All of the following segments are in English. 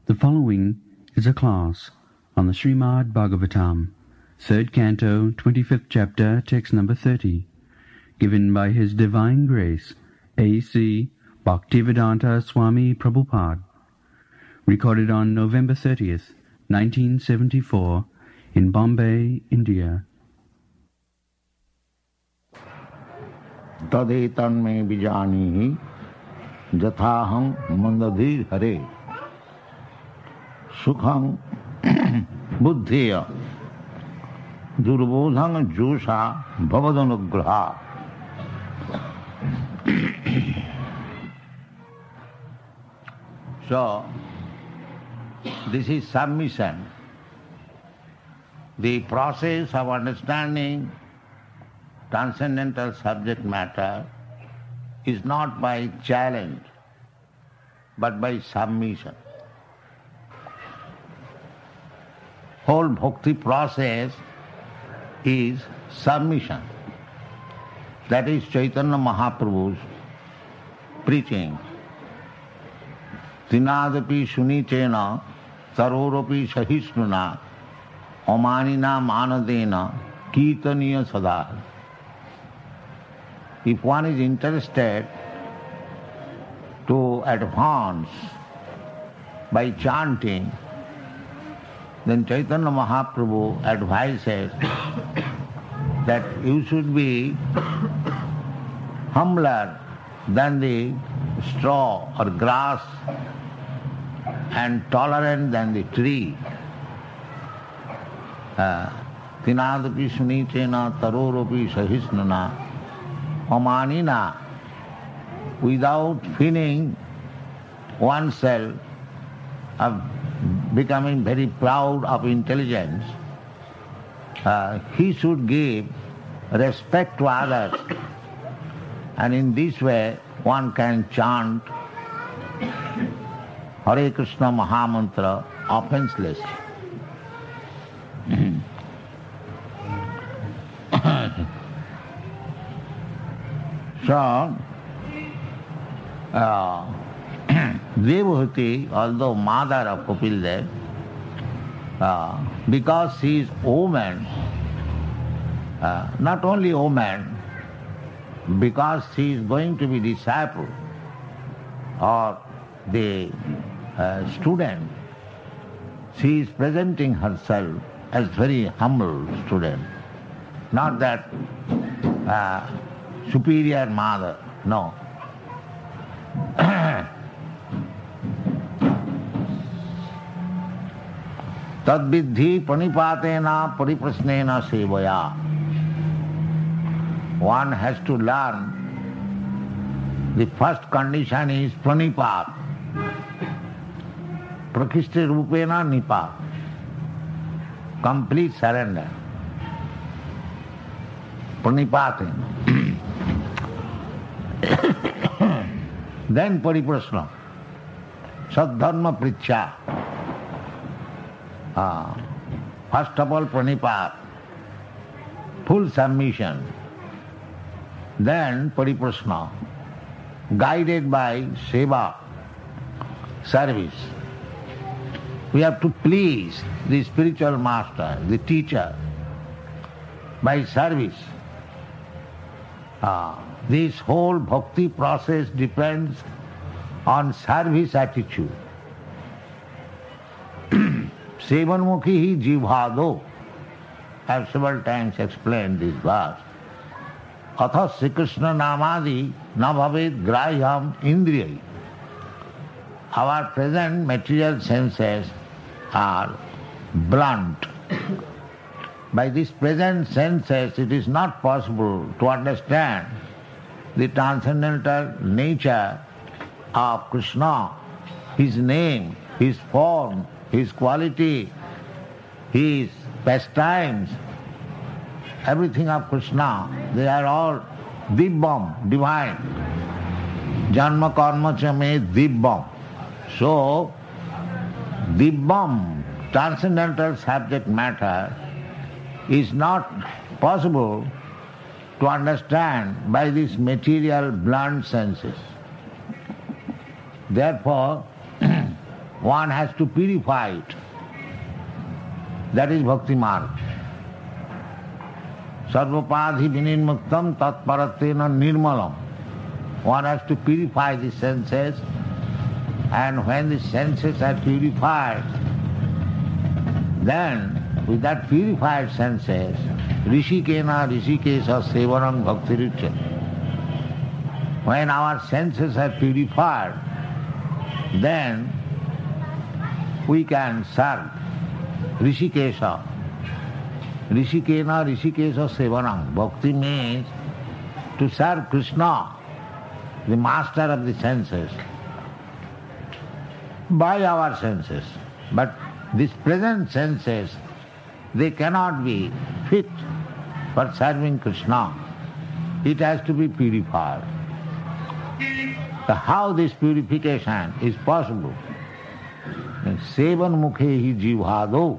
The following is a class on the Srimad Bhagavatam, 3rd Canto, 25th Chapter, Text number 30, given by His Divine Grace, A.C. Bhaktivedanta Swami Prabhupada, recorded on November 30th, 1974, in Bombay, India. तदेतन्मे विजानीहि यथाहं मंदधीर हरे सुखं बुद्धेय दुर्बोधं जोषा भवदनुग्रहा. So, this is submission. The process of understanding transcendental subject matter is not by challenge, but by submission. Whole bhakti process is submission. That is Chaitanya Mahaprabhu's preaching. Tinadapi sunitena tarorapi sahisnuna amanina manadena kirtaniya sada. If one is interested to advance by chanting, then Chaitanya Mahaprabhu advises that you should be humbler than the straw or grass and tolerant than the tree. Tinadapi sunitena tarorapi sahisnana amanina, without feeling oneself of becoming very proud of intelligence, he should give respect to others, and in this way one can chant Hare Krishna Mahamantra offenseless. So, Devahati, although mother of Kapil Dev, because she is woman, not only woman, because she is going to be disciple or the student, she is presenting herself as very humble student, not that superior mother, no. Tadviddhi panipatena pariprasnena sevaya. One has to learn. The first condition is pranipat. Prakishti rupena nipat. Complete surrender. Pranipatena. Then pariprasna. Sadharma pricha. First of all pranipat. Full submission. Then pariprasna. Guided by seva, service. We have to please the spiritual master, the teacher, by service. This whole bhakti process depends on service attitude. Sevanmukhi hi jivhado. I have several times explained this verse. Atha Sri Krishna namadi na bhavet grahyam indriyai. Our present material senses are blunt. By these present senses, it is not possible to understand the transcendental nature of Krishna, His name, His form, His quality, His pastimes, everything of Krishna. They are all BOM, divine. Janma karma cha me BOM. So, BOM, transcendental subject matter, is not possible to understand by these material blunt senses. Therefore, one has to purify it. That is bhakti marg. Sarvapadhi vinirmuktam tatparatena nirmalam. One has to purify the senses, and when the senses are purified, then with that purified senses, Rishikena Rishikesha Sevanam Bhakti. When our senses are purified, then we can serve Rishikesha. Rishikena Rishikesha Sevanam. Bhakti means to serve Krishna, the master of the senses, by our senses. But these present senses, they cannot be fit for serving Krishna. It has to be purified. So how this purification is possible? Sevan mukhehi jivhado.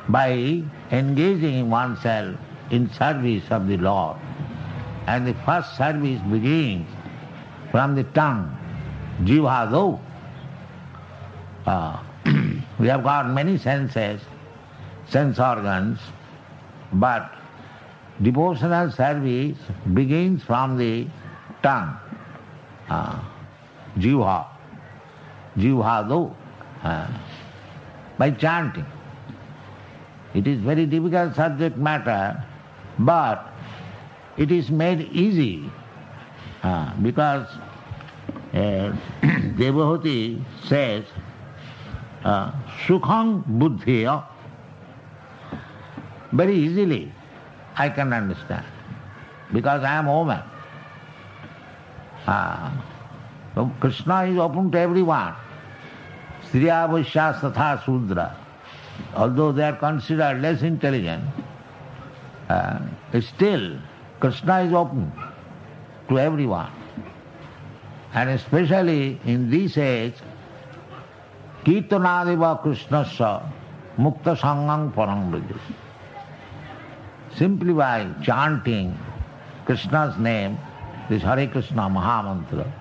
By engaging oneself in service of the Lord. And the first service begins from the tongue, jivhado. We have got many senses, sense organs, but devotional service begins from the tongue, jivha, jivhado, by chanting. It is very difficult subject matter, but it is made easy because Devahoti says, Sukham buddhiya. Very easily I can understand, because I am woman. So Krishna is open to everyone. Striya Vaishya Satha Sudra. Although they are considered less intelligent, still Krishna is open to everyone. And especially in this age, Kirtanadiva Krishnasya Mukta Sangang Parang Vraja. Simply by chanting Krishna's name, this Hare Krishna Mahamantra,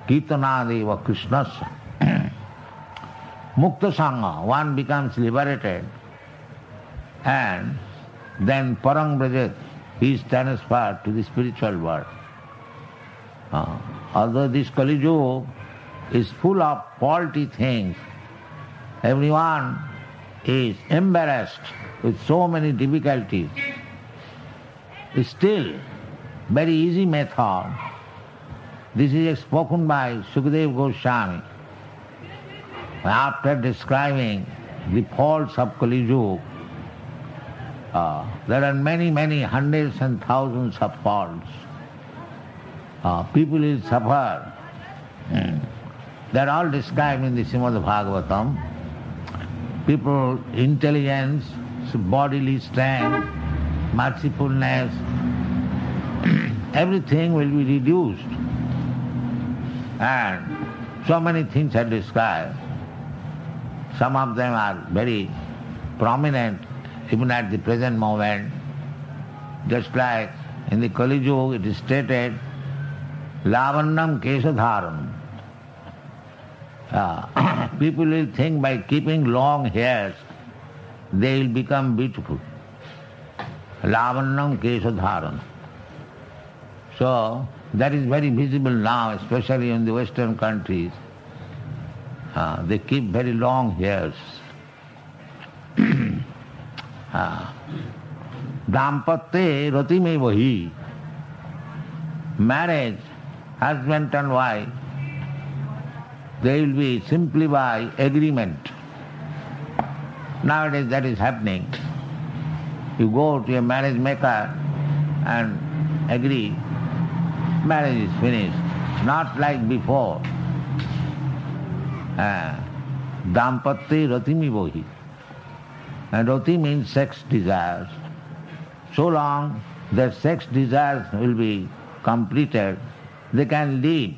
Kirtanadiva Krishnasya, Mukta Sangha, one becomes liberated, and then Parang Vrajat, he is transferred to the spiritual world. Although this Kali Yuga is full of faulty things, everyone is embarrassed with so many difficulties, still very easy method. This is spoken by Sukadeva Goswami. After describing the faults of Kali Yuga, there are many, many hundreds and thousands of faults. People will suffer. They are all described in the Srimad Bhagavatam. People, intelligence, bodily strength, mercifulness, everything will be reduced. And so many things are described. Some of them are very prominent even at the present moment. Just like in the Kali Yuga it is stated, Lavannam Kesadharam. People will think by keeping long hairs they will become beautiful. Lavannam Kesadharam. So that is very visible now, especially in the Western countries. They keep very long hairs. Dampatte ratime vahi. Marriage, husband and wife, they will be simply by agreement. Nowadays that is happening. You go to a marriage maker and agree, marriage is finished. Not like before. Dampatte ratimi vahi. And rati means sex desires. So long their sex desires will be completed, they can live.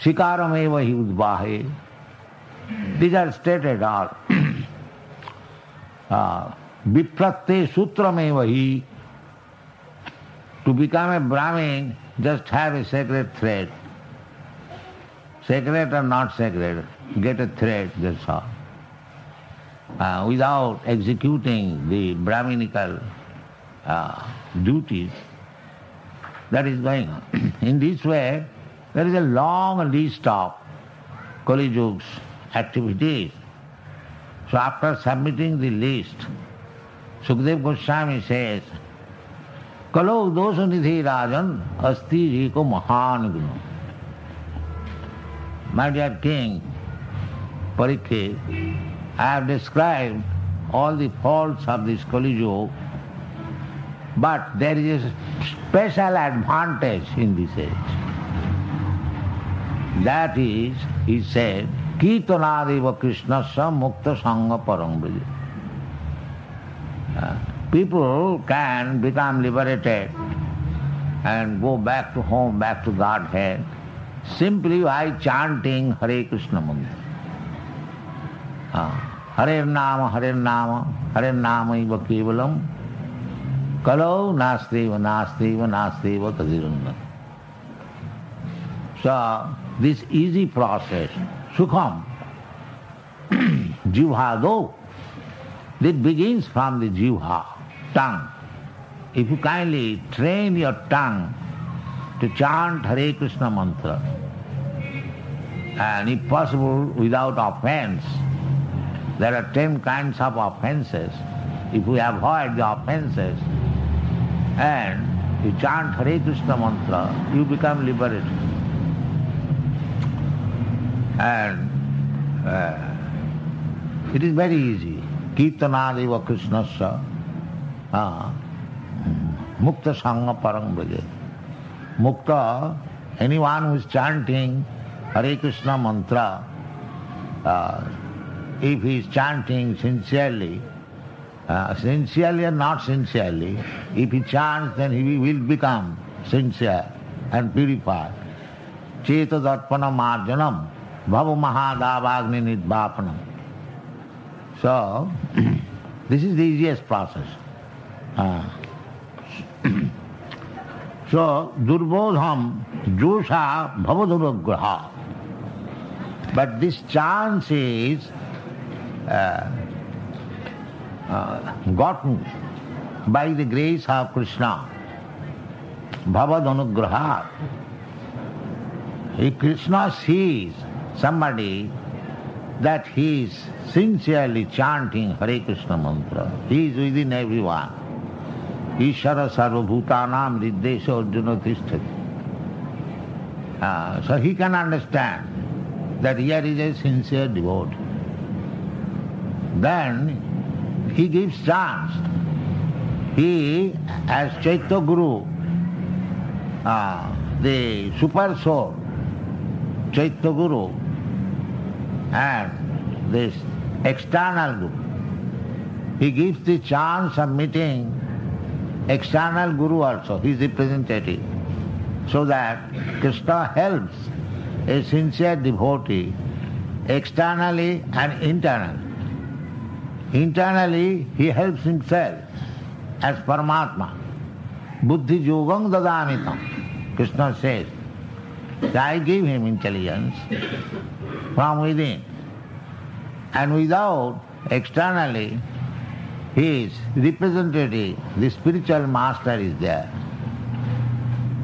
Shikarameva hi udvahe. These are stated all. Vipratte sutrameva hi. To become a Brahmin, just have a sacred thread. sacred or not sacred, get a thread, that's all. Without executing the Brahminical duties, that is going on. In this way, there is a long list of Kali Yuga's activities. So after submitting the list, Sukadeva Goswami says, Kalo dosha nidhi rajan asti eko mahan guna. My dear King Parikshit, I have described all the faults of this Kali Yuga, but there is a special advantage in this age. That is, he said, Kirtanadeva Krishnasya mukta sangha parang braja. People can become liberated and go back to home, back to Godhead, simply by chanting Hare Krishna mantra. Hare Nama, Hare Nama, Hare Nama iva kevalam, kalau nastiva, nastiva, nastiva kadirunna. So, this easy process, sukham, jivhado, it begins from the jivha, tongue. If you kindly train your tongue to chant Hare Krishna mantra, and if possible without offense, there are 10 kinds of offenses. If we avoid the offenses and you chant Hare Krishna mantra, you become liberated. And it is very easy. Kirtanadeva Krishnasya mukta sangha parang braja. Mukta, anyone who is chanting Hare Krishna mantra, if he is chanting sincerely, sincerely or not sincerely, if he chants, then he will become sincere and purified. Cheta darpana marjanam, bhava mahadavagni nidvapanam. So, this is the easiest process. So, durbodham josha bhavaduragraha. But this chance is gotten by the grace of Krishna. Bhavadunugraha. If Krishna sees somebody that he is sincerely chanting Hare Krishna mantra, he is within everyone. Ishara sarvabhutanam riddesha arjuna tisthati. So he can understand that here is a sincere devotee. Then he gives chance. He, as Chaitya Guru, the super soul, Chaitya Guru, and this external Guru, he gives the chance of meeting external Guru also, his representative, so that Krishna helps a sincere devotee externally and internally. Internally, he helps himself as Paramatma. Buddhi yogam dadamitam. Krishna says, I give him intelligence from within. And without, externally, his representative, the spiritual master is there.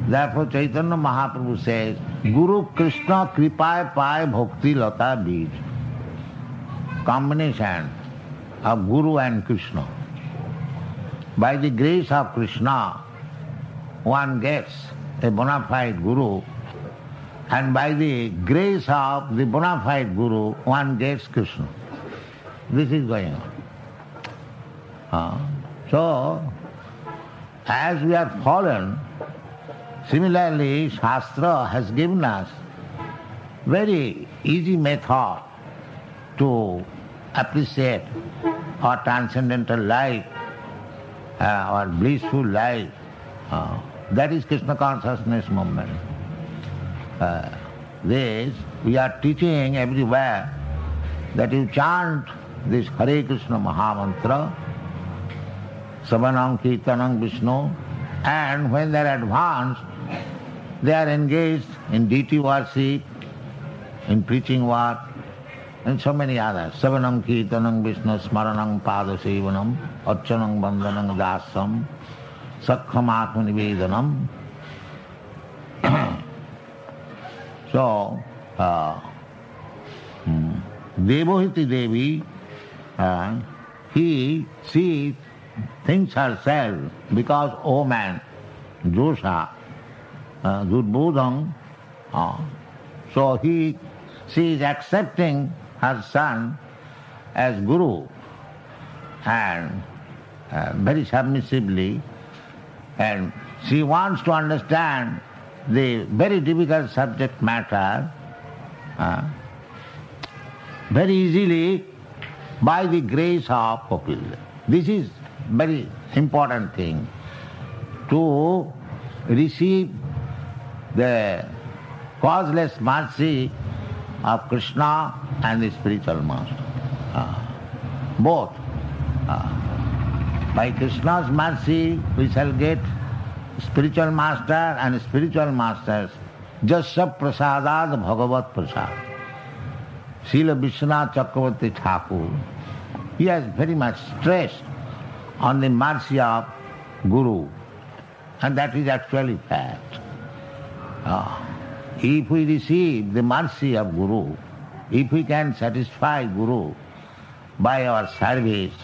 Therefore Chaitanya Mahaprabhu says, Guru Krishna Kripaya Pai Bhakti Lata Bij. Combination of Guru and Krishna. By the grace of Krishna, one gets a bona fide Guru, and by the grace of the bona fide Guru, one gets Krishna. This is going on. So, as we are fallen, similarly Shastra has given us very easy method to appreciate our transcendental life, our blissful life. That is Krishna consciousness movement. This we are teaching everywhere, that you chant this Hare Krishna Mahamantra, Savanam Kirtanam Vishnu, and when they are advanced, they are engaged in deity worship, in preaching work, and so many others. Savanam Kirtanam Vishnu Smaranam Padasevanam Archanam Bandhanam Dasam Sakham Atmanivedanam. So, Devohiti Devi, she thinks herself, because, oh man, Dosha, Durbodham, so she is accepting her son as Guru, and very submissively, and she wants to understand the very difficult subject matter very easily by the grace of Kapila. This is very important thing, to receive the causeless mercy of Krishna and the spiritual master. Both. By Krishna's mercy we shall get spiritual master, and spiritual masters Jasya Prasadad Bhagavat Prasad. Srila Vishwanath Chakravarti Thakur, he has very much stressed on the mercy of Guru, and that is actually fact. If we receive the mercy of Guru, if we can satisfy Guru by our service,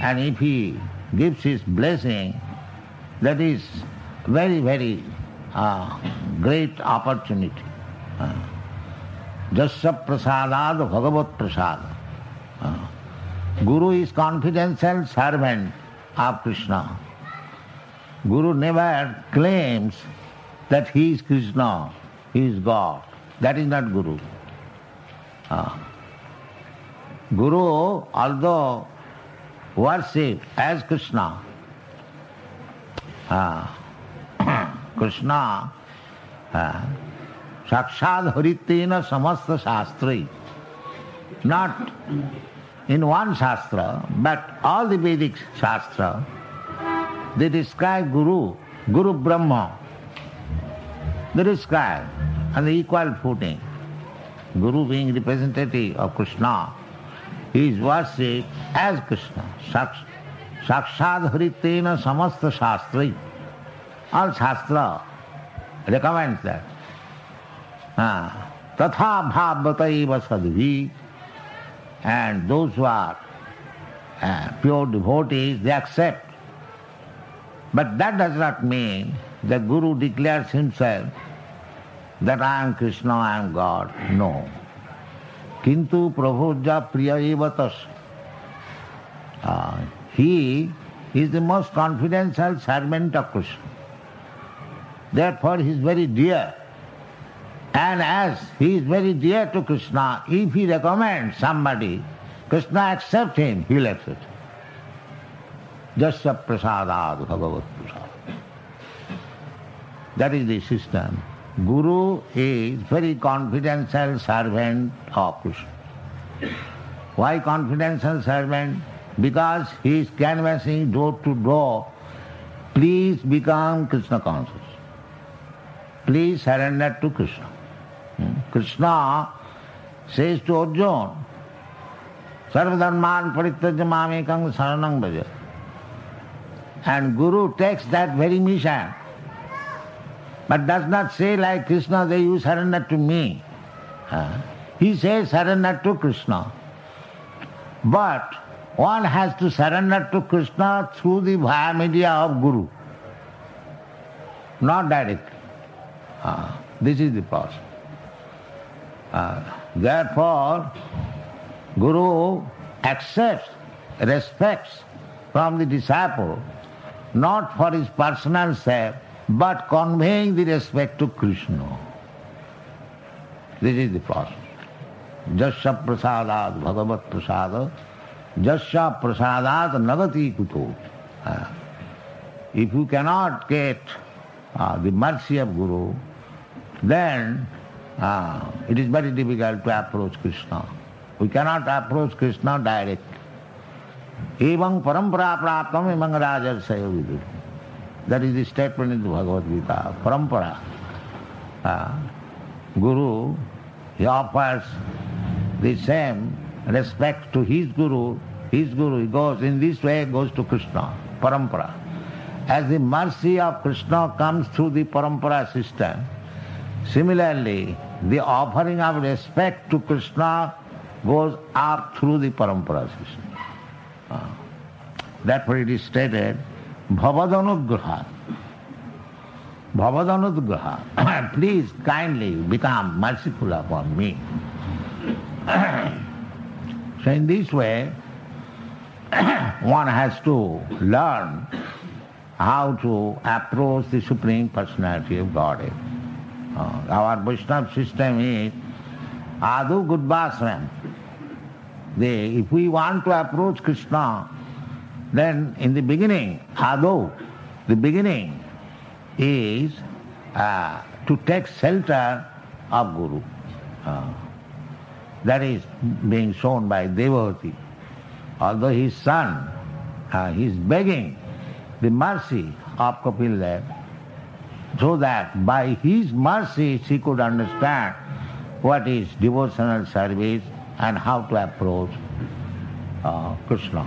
and if he gives his blessing, that is very, very great opportunity. Jasya Prasadad Bhagavat Prasad. Guru is confidential servant of Krishna. Guru never claims that he is Krishna, he is God. That is not Guru. Guru, although worshipped as Krishna, Krishna, Sakshad Haritena Samasta Shastri, not in one Shastra, but all the Vedic Shastra, they describe Guru, Guru Brahma. They describe on the equal footing. Guru being representative of Krishna, he is worshipped as Krishna. Sakshad Haritena Samasta Shastri. All Shastra recommends that. Tatha bhavataiva sadhi. And those who are pure devotees, they accept. But that does not mean that Guru declares himself that I am Krishna, I am God. No. Kintu prabhuja priya evatas. He is the most confidential servant of Krishna. Therefore he is very dear. And as he is very dear to Krishna, if he recommends somebody, Krishna accepts him, he will accept him. Jasya prasadad bhagavat prasad. That is the system. Guru is very confidential servant of Krishna. Why confidential servant? Because he is canvassing door to door, please become Krishna conscious. Please surrender to Krishna. Krishna says to Arjuna, Sarvadharman parityajya mamekam saranam bhaja. And Guru takes that very mission, but does not say like Krishna, that you surrender to me. He says surrender to Krishna. But one has to surrender to Krishna through the via media of Guru, not directly. This is the process. Therefore, Guru accepts, respects from the disciple, not for his personal self, but conveying the respect to Krishna. This is the process. Jasya prasadat bhagavat prasada, jasya prasadat nagati kuto. If you cannot get the mercy of Guru, then it is very difficult to approach Krishna. We cannot approach Krishna directly. Evang parampara praptam evang rajarsaya vidu. That is the statement in the Bhagavad Gita. Parampara. Guru he offers the same respect to his guru, he goes in this way, goes to Krishna, parampara. As the mercy of Krishna comes through the parampara system, similarly, the offering of respect to Krishna goes up through the parampara system. Therefore it is stated, Bhavadanudgraha. Bhavadanudgraha. Please kindly become merciful upon me. So in this way, one has to learn how to approach the Supreme Personality of Godhead. Our Vaishnava system is Adu Gudvasram. If we want to approach Krishna, then in the beginning, Adu, the beginning is to take shelter of Guru. That is being shown by Devavati. Although his son, he is begging the mercy of Kapil Dev, so that by his mercy she could understand what is devotional service and how to approach Krishna.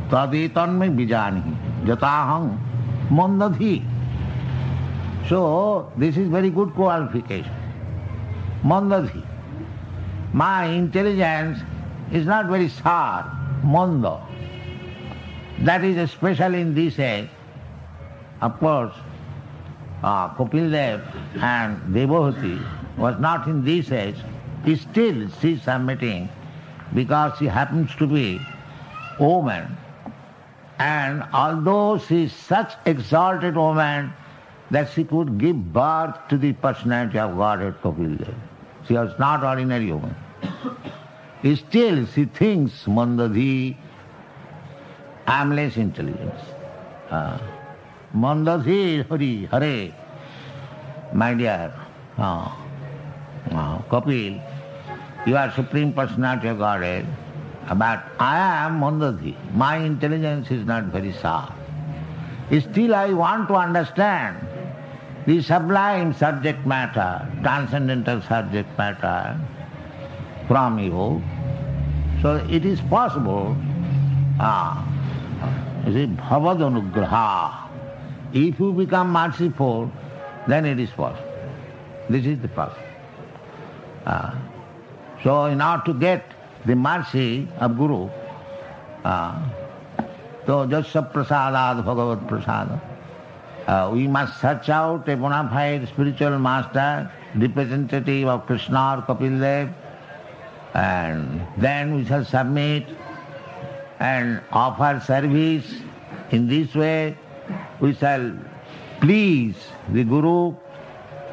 Taditanme bijani jatahang mandadhi. So this is very good qualification. Mandadhi. My intelligence is not very sharp, manda. That is especially in this age. Of course, Kapil Dev and Devavati was not in this age. Still she is submitting because she happens to be a woman. And although she is such exalted woman that she could give birth to the personality of Godhead Kapil Dev. She was not ordinary woman. Still she thinks, Mandadhi, I am less intelligent. Mandadhi Hari Hare, my dear Kapil, you are Supreme Personality of Godhead, but I am Mandadhi. My intelligence is not very sharp. Still I want to understand the sublime subject matter, transcendental subject matter from you. So it is possible, bhavadanuggraha. If you become merciful, then it is possible. This is the process. So in order to get the mercy of Guru, so jasya prasadad bhagavat prasada, we must search out a bona fide spiritual master, representative of Krishna or Kapil Dev, and then we shall submit and offer service. In this way we shall please the Guru,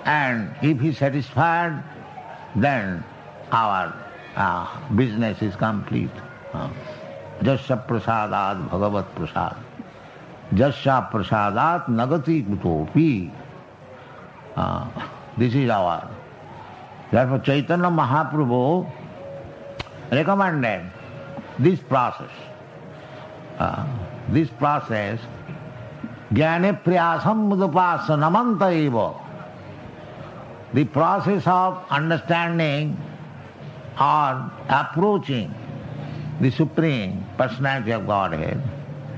and if he is satisfied, then our business is complete. Jasya prasadat bhagavat prasad. Jasya prasadat nagati kutopi. This is our. Therefore Chaitanya Mahaprabhu recommended this process. This process, jnane priyasam mudupasa namanta eva. The process of understanding or approaching the Supreme Personality of Godhead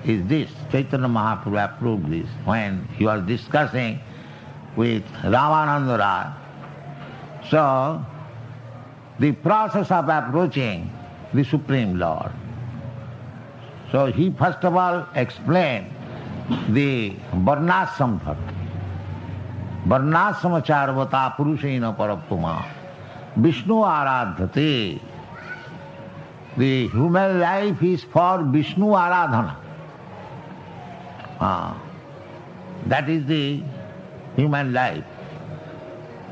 is this. Chaitanya Mahaprabhu approved this when he was discussing with Ramananda Raj. So, the process of approaching the Supreme Lord. So he first of all explained the varnasam dharma. Varnasam charvata purushena parapuma. Vishnu aradhate. The human life is for Vishnu aradhana. That is the human life.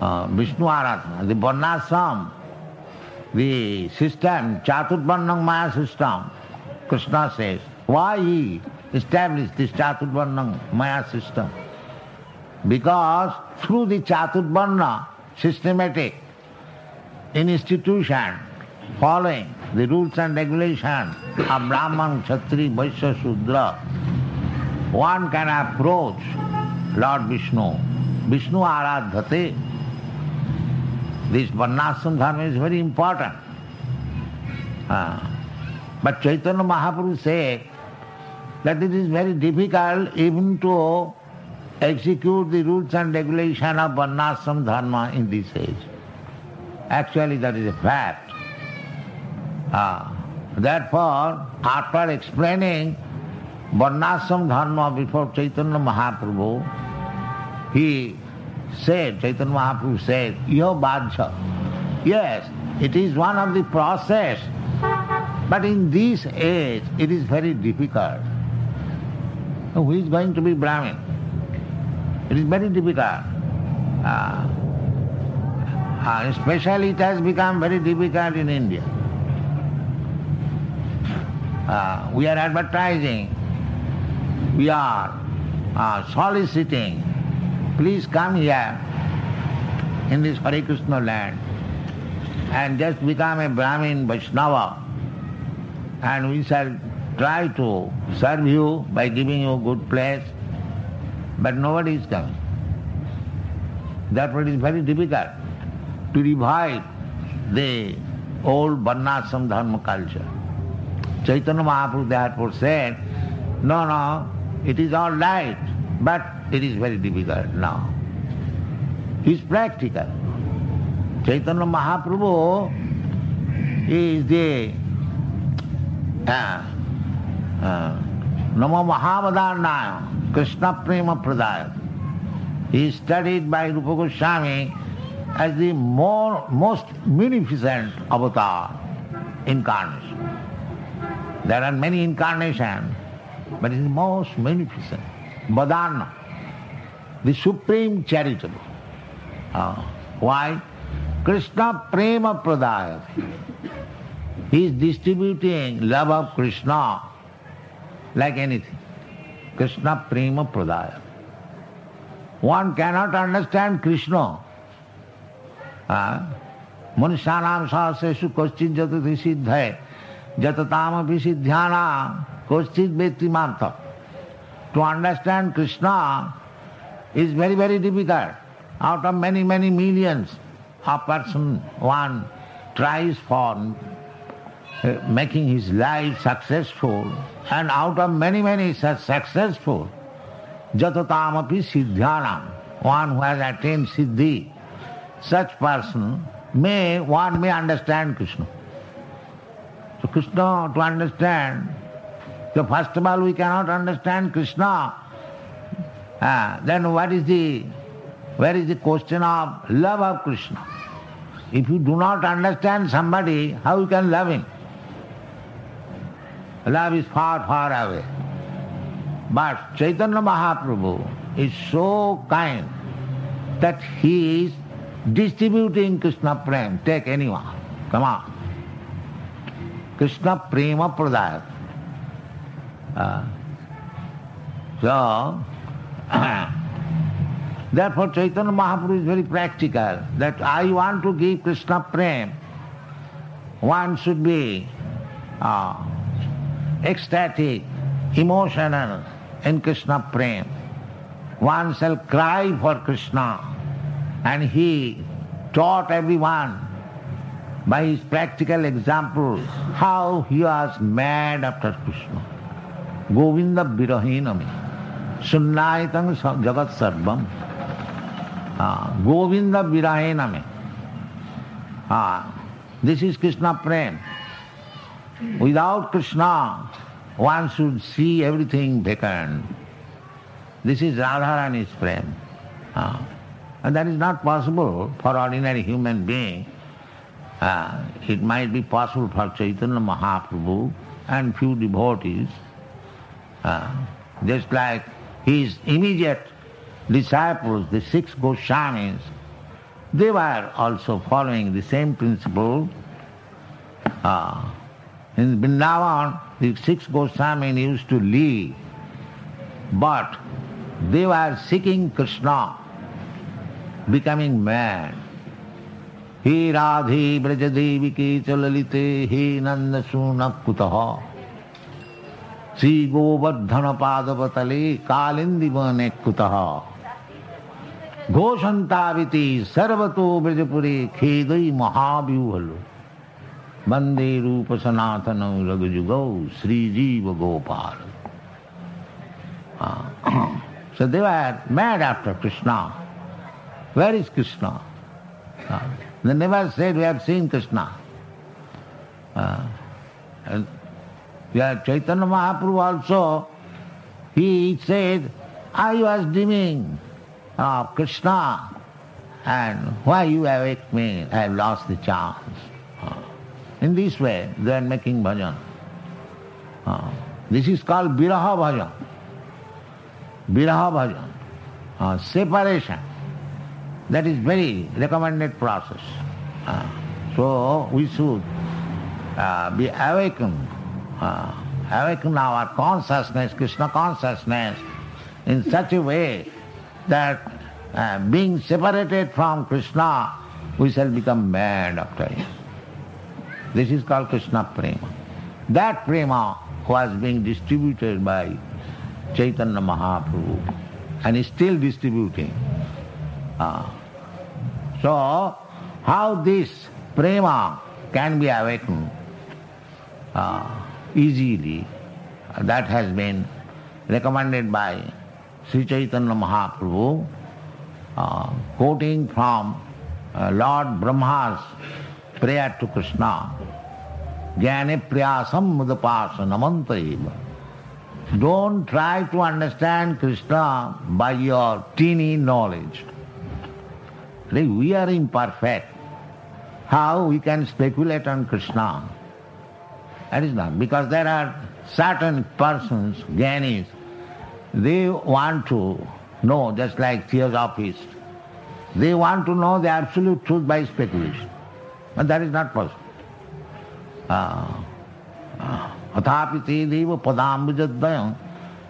Vishnu aradhana. The varnasam, the system, Chaturvarnam Maya system, Krishna says, why he established this Chaturvarnam Maya system? Because through the Chaturvarna systematic institution, following the rules and regulations of Brahman, Kshatri, Vaishya, Shudra, one can approach Lord Vishnu Vishnu aradhate. This varnashram dharma is very important. But Chaitanya Mahaprabhu said that it is very difficult even to execute the rules and regulation of varnashram dharma in this age. Actually, that is a fact. Therefore, after explaining varnashram dharma before Chaitanya Mahaprabhu, Chaitanya Mahaprabhu said, Iho bhajya. Yes, it is one of the process, but in this age it is very difficult. Who is going to be Brahmin? It is very difficult. Especially it has become very difficult in India. We are advertising, we are soliciting, please come here in this Hare Krishna land and just become a Brahmin Vaishnava, and we shall try to serve you by giving you a good place, but nobody is coming. Therefore it is very difficult to revive the old varnashram dharma culture. Chaitanya Mahaprabhu therefore said, no, it is all right, but it is very difficult now. He is practical. Chaitanya Mahaprabhu is the Namo Mahavadharnaya Krishna Prema Pradaya. He is studied by Rupa Goswami as the most munificent avatar incarnation. There are many incarnations, but it is most munificent. Vadharna, the supreme charitable. Why? Krishna Prema Pradaya. He is distributing love of Krishna like anything. Krishna Prema Pradaya. One cannot understand Krishna. Manushyanam sahasresu kaschid jatati siddhaya jatatam api siddhyana kaschid veti martha. To understand Krishna is very, very difficult. Out of many, many millions, a person, one tries for making his life successful, and out of many, many such successful, jatatam api siddhyanam, one who has attained siddhi, such person one may understand Krishna. So Krishna, to understand, so first of all we cannot understand Krishna. Then where is the question of love of Krishna? If you do not understand somebody, how you can love him? Love is far, far away. But Chaitanya Mahaprabhu is so kind that he is distributing Krishna Prem. Take anyone, come on. Krishna Prema Pradaya. Therefore Chaitanya Mahaprabhu is very practical, that I want to give Krishna Prem. One should be ecstatic, emotional in Krishna Prem. One shall cry for Krishna, and he taught everyone by his practical examples how he was mad after Krishna. Govinda Virahinami Sunnayatang Jagat Sarvam. Govinda Virahinami. This is Krishna Prem. Without Krishna, one should see everything vacant. This is Radharani's Prem. And that is not possible for ordinary human being. It might be possible for Chaitanya Mahaprabhu and few devotees. Just like his immediate disciples, the 6 Goswamis, they were also following the same principle. In Vrindavan, the 6 Goswamis used to live, but they were seeking Krishna, becoming mad. He Radhi Brajadeviki Chalalite He Nanda Suna Kutaha Sri Govardhana Padavatale Kalindivane Kutaha. Ghosantaviti sarvato brajapure khedai mahavyuhalo Vande rupa sanatana ragajugau Sri Jiva Gopal. So they were mad after Krishna. Where is Krishna? They never said, we have seen Krishna. And Chaitanya Mahaprabhu also, he said, I was dreaming of Krishna, and why you awake me? I have lost the chance. In this way, they are making bhajan. This is called viraha bhajan. Viraha bhajan, separation. That is very recommended process. So we should be awakened, awaken our consciousness, Krishna consciousness, in such a way that being separated from Krishna, we shall become mad after him. This is called Krishna Prema. That Prema was being distributed by Chaitanya Mahaprabhu and is still distributing. So, how this Prema can be awakened easily, that has been recommended by Sri Chaitanya Mahaprabhu, quoting from Lord Brahma's prayer to Krishna, Jnane priyasam mudapasanamantaiva. Don't try to understand Krishna by your teeny knowledge. We are imperfect. How we can speculate on Krishna? That is not. Because there are certain persons, jnanis, they want to know, just like theosophists, they want to know the absolute truth by speculation. But that is not possible. Athapiti deva padambujadayam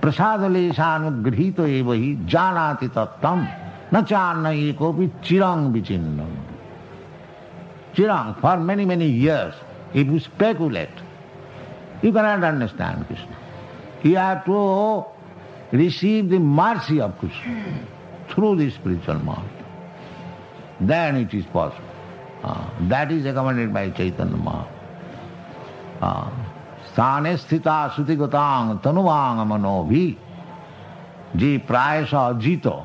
prasadaleshanugrhito eva hi janati tattam na channa ekopi chirang vichinnam. Chirang, for many, many years, if you speculate, you cannot understand Krishna. You have to receive the mercy of Krishna through the spiritual mouth. Then it is possible. That is recommended by Chaitanya Mahaprabhu. Sthane sthita sutigatang tanuvang manobhi ji prayasa ajito.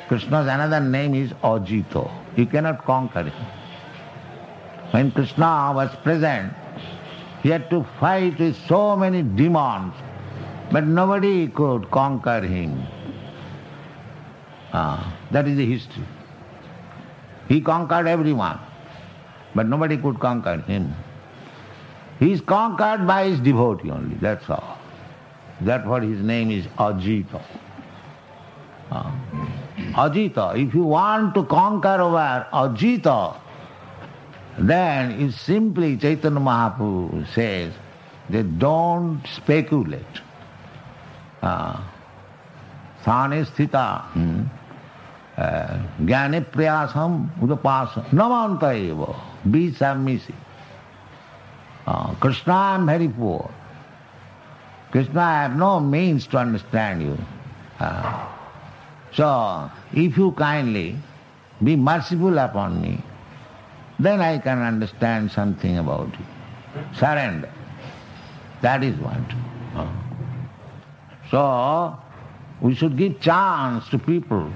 Krishna's another name is Ajito. You cannot conquer him. When Krishna was present, he had to fight with so many demons, but nobody could conquer him. That is the history. He conquered everyone, but nobody could conquer him. He is conquered by his devotee only, that's all. That's what his name is, Ajita. Ajita, if you want to conquer over Ajita, then it's simply Chaitanya Mahaprabhu says that don't speculate. Thane sthita jnane priyasam udapasa namanta eva. Be submissive. Krishna, I am very poor. Krishna, I have no means to understand you. So, if you kindly be merciful upon me, then I can understand something about you. Surrender. That is what. So, we should give chance to people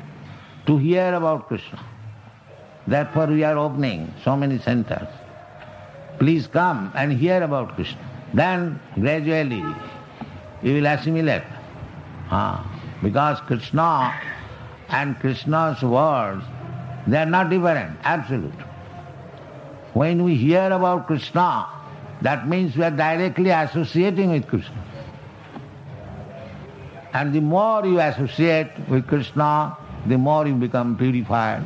to hear about Krishna. Therefore we are opening so many centers. Please come and hear about Krishna. Then gradually you will assimilate. Because Krishna and Krishna's words, they are not different, absolute. When we hear about Krishna, that means we are directly associating with Krishna. And the more you associate with Krishna, the more you become purified.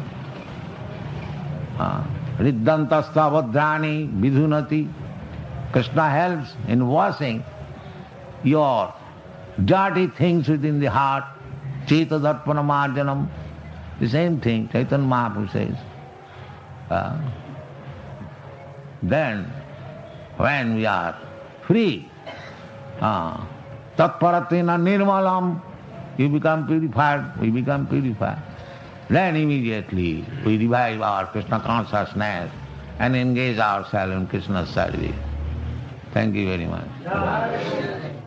Riddhantasta vadrani vidhunati. Krishna helps in washing your dirty things within the heart. Cheta darpana marjanam. The same thing Chaitanya Mahaprabhu says. Then, when we are free, tatparatina nirmalam, you become purified, we become purified. then immediately we revive our Krishna consciousness and engage ourselves in Krishna's service. Thank you very much.